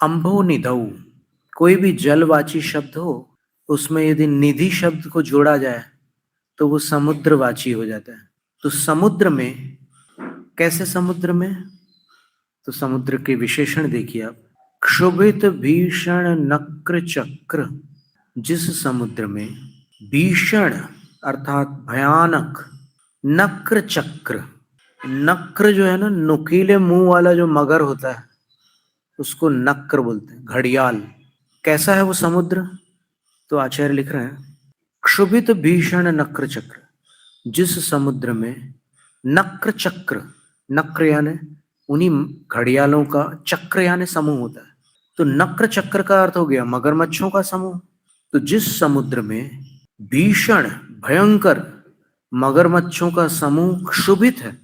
अम्भो निधौ, कोई भी जलवाची शब्द हो उसमें यदि निधि शब्द को जोड़ा जाए तो वो समुद्रवाची हो जाता है। तो समुद्र में, कैसे समुद्र में, तो समुद्र के विशेषण देखिए आप। क्षुभित भीषण नक्र चक्र, जिस समुद्र में भीषण अर्थात भयानक, नक्र चक्र, नक्र जो है ना, नुकीले मुंह वाला जो मगर होता है उसको नक्र बोलते हैं, घड़ियाल। कैसा है वो समुद्र? तो आचार्य लिख रहे हैं, क्षुभित भीषण नक्र चक्र, जिस समुद्र में नक्र चक्र, नक्र यानी उन्हीं घड़ियालों का, चक्र यानी समूह होता है। तो नक्र चक्र का अर्थ हो गया मगरमच्छों का समूह। तो जिस समुद्र में भीषण भयंकर मगरमच्छों का समूह क्षुभित है,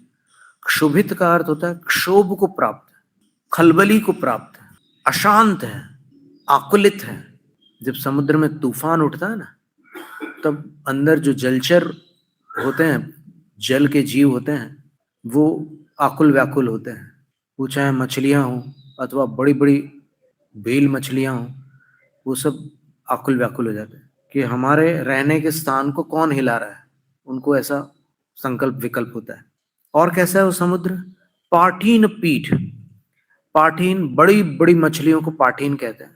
क्षुभित का अर्थ होता है क्षोभ को प्राप्त, खलबली को प्राप्त, अशांत है, आकुलित है। जब समुद्र में तूफान उठता है ना, तब अंदर जो जलचर होते हैं, जल के जीव होते हैं, वो आकुल व्याकुल होते हैं। वो चाहे मछलियां हों अथवा बड़ी बड़ी बेल मछलियां हों, वो सब आकुल व्याकुल हो जाते हैं कि हमारे रहने के स्थान को कौन हिला रहा है। उनको ऐसा संकल्प विकल्प होता है। और कैसा है वो समुद्र? पाठीन पीठ, पाठीन, बड़ी बड़ी मछलियों को पाठीन कहते हैं।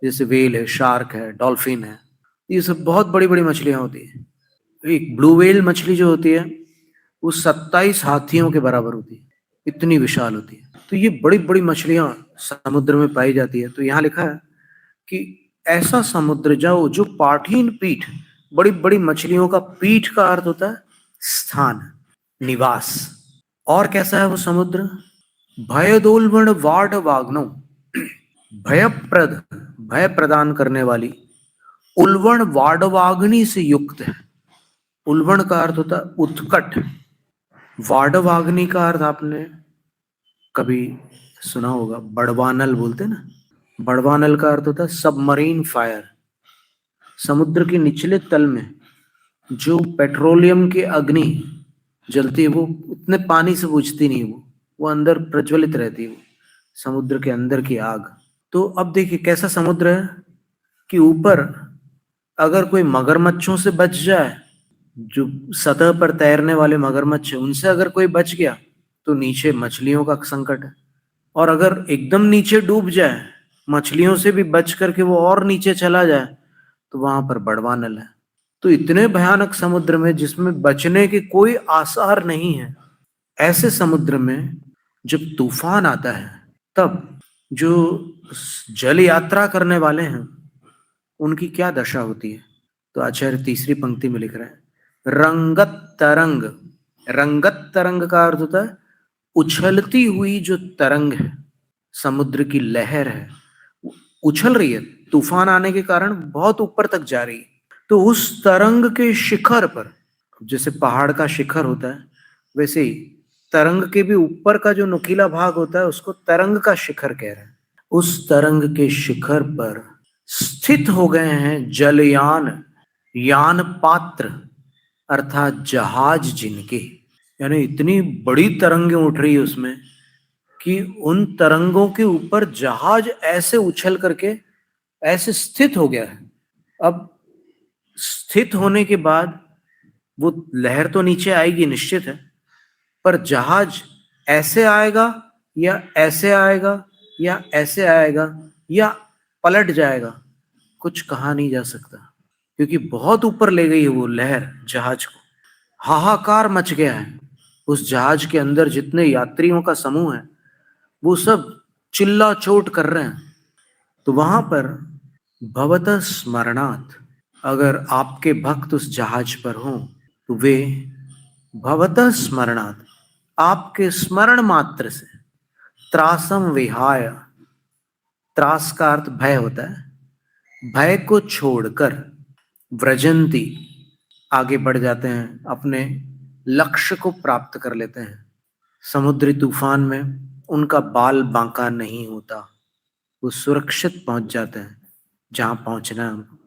जैसे वेल है, शार्क है, डॉल्फिन है, ये सब बहुत बड़ी बड़ी मछलियां होती है। एक ब्लू वेल मछली जो होती है वो 27 हाथियों के बराबर होती है, इतनी विशाल होती है। तो ये बड़ी बड़ी मछलियां समुद्र में पाई जाती है। तो यहाँ लिखा है कि ऐसा समुद्र जाओ जो पाठीन पीठ, बड़ी बड़ी मछलियों का पीठ का अर्थ होता है स्थान, निवास। और कैसा है वो समुद्र? भयदोलवण वाट वाग्नो, भयप्रद, भय प्रदान करने वाली, उल्वण वाडवाग्नि से युक्त है। उल्वण का अर्थ होता है उत्कट, वाडवाग्नि का अर्थ आपने कभी सुना होगा, बड़वानल बोलते ना, बड़वानल का अर्थ होता है सबमरीन फायर। समुद्र के निचले तल में जो पेट्रोलियम की अग्नि जलती है, वो इतने पानी से बुझती नहीं, वो अंदर प्रज्वलित रहती है, वो समुद्र के अंदर की आग। तो अब देखिए कैसा समुद्र है कि ऊपर अगर कोई मगरमच्छों से बच जाए, जो सतह पर तैरने वाले मगरमच्छ है, उनसे अगर कोई बच गया तो नीचे मछलियों का संकट है। और अगर एकदम नीचे डूब जाए, मछलियों से भी बच करके वो और नीचे चला जाए, तो वहां पर बड़वानल है। तो इतने भयानक समुद्र में जिसमें बचने के कोई आसार नहीं है, ऐसे समुद्र में जब तूफान आता है, तब जो जल यात्रा करने वाले हैं उनकी क्या दशा होती है? तो आचार्य तीसरी पंक्ति में लिख रहे हैं, रंगत तरंग, रंगत तरंग का अर्थ होता है उछलती हुई जो तरंग है, समुद्र की लहर है, उछल रही है, तूफान आने के कारण बहुत ऊपर तक जा रही है। तो उस तरंग के शिखर पर, जैसे पहाड़ का शिखर होता है, वैसे ही तरंग के भी ऊपर का जो नुकीला भाग होता है उसको तरंग का शिखर कह रहे हैं। उस तरंग के शिखर पर स्थित हो गए हैं जलयान, यान पात्र अर्थात जहाज जिनके, यानी इतनी बड़ी तरंगें उठ रही है उसमें कि उन तरंगों के ऊपर जहाज ऐसे उछल करके ऐसे स्थित हो गया है। अब स्थित होने के बाद वो लहर तो नीचे आएगी निश्चित है, पर जहाज ऐसे आएगा या ऐसे आएगा या ऐसे आएगा या पलट जाएगा, कुछ कहा नहीं जा सकता, क्योंकि बहुत ऊपर ले गई है वो लहर जहाज को। हाहाकार मच गया है उस जहाज के अंदर, जितने यात्रियों का समूह है वो सब चिल्ला चोट कर रहे हैं। तो वहां पर भवतः स्मरणात्, अगर आपके भक्त उस जहाज पर हों तो वे भवतः स्मरणात्, आपके स्मरण मात्र से, त्रासम विहाय, त्रास का अर्थ भय होता है, भय को छोड़कर, व्रजंती, आगे बढ़ जाते हैं, अपने लक्ष्य को प्राप्त कर लेते हैं। समुद्री तूफान में उनका बाल बांका नहीं होता, वो सुरक्षित पहुंच जाते हैं जहां पहुंचना है उनको।